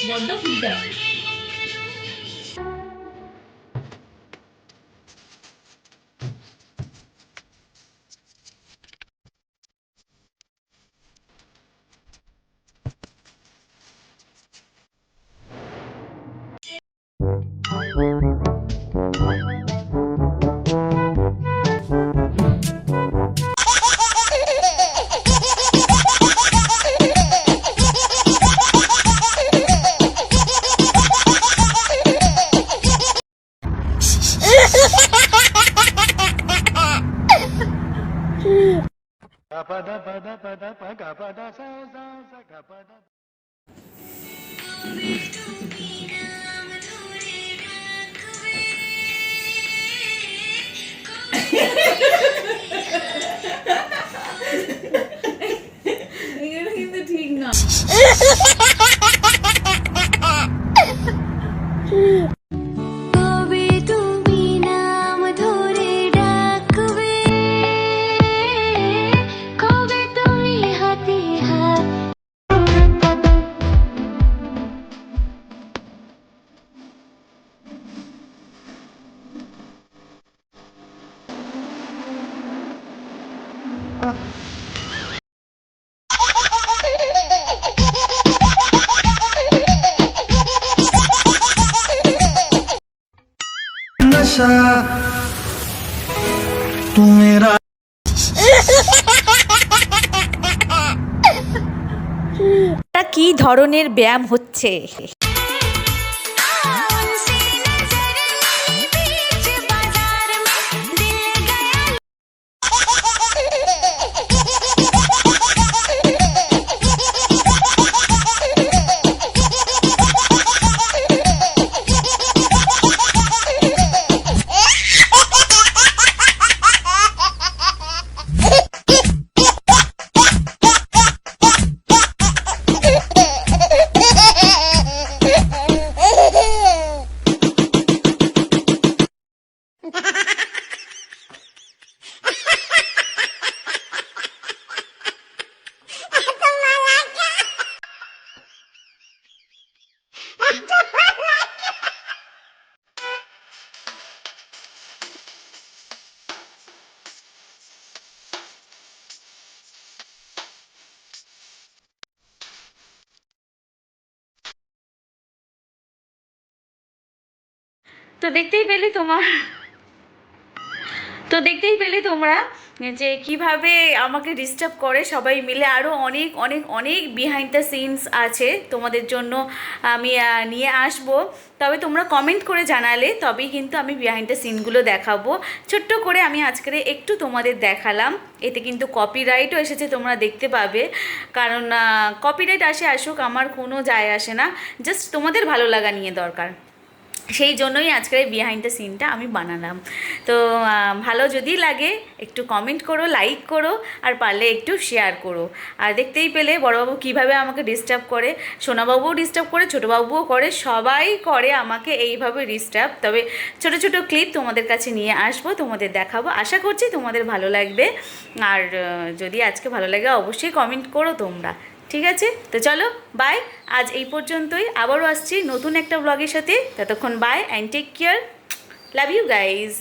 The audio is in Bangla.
বড্ড ফিল্টার। কিন্তু ঠিক না। नशा तू मेरा কি ধরনের ব্যায়াম হচ্ছে? তো দেখতেই পেলে তোমরা যে কিভাবে আমাকে ডিস্টার্ব করে সবাই মিলে। আরও অনেক অনেক অনেক বিহাইন্ড দ্য সিনস আছে তোমাদের জন্য আমি নিয়ে আসব, তবে তোমরা কমেন্ট করে জানালে তবেই কিন্তু আমি বিহাইন্ড দ্য সিনগুলো দেখাবো। ছোট্ট করে আমি আজকে একটু তোমাদের দেখালাম, এতে কিন্তু কপিরাইটও এসেছে, তোমরা দেখতে পাবে। কারণ কপিরাইট আসুক আমার কোনো যায় আসে না, জাস্ট তোমাদের ভালো লাগা নিয়ে দরকার, সেই জন্যই আজকের বিহাইন্ড দ্য সিনটা আমি বানালাম। তো ভালো যদি লাগে একটু কমেন্ট করো, লাইক করো, আর পারলে একটু শেয়ার করো। আর দেখতেই পেলে বড়বাবু কীভাবে আমাকে ডিস্টার্ব করে, সোনাবাবুও ডিস্টার্ব করে, ছোটোবাবুও করে, সবাই করে আমাকে এইভাবে ডিস্টার্ব। তবে ছোট ছোট ক্লিপ তোমাদের কাছে নিয়ে আসবো, তোমাদের দেখাবো, আশা করছি তোমাদের ভালো লাগবে। আর যদি আজকে ভালো লাগে অবশ্যই কমেন্ট করো তোমরা, ঠিক আছে? তো চলো বাই, আজ এই পর্যন্তই, আবারও আসছি নতুন একটা ব্লগের সাথে। ততক্ষণ bye and take care, love you guys.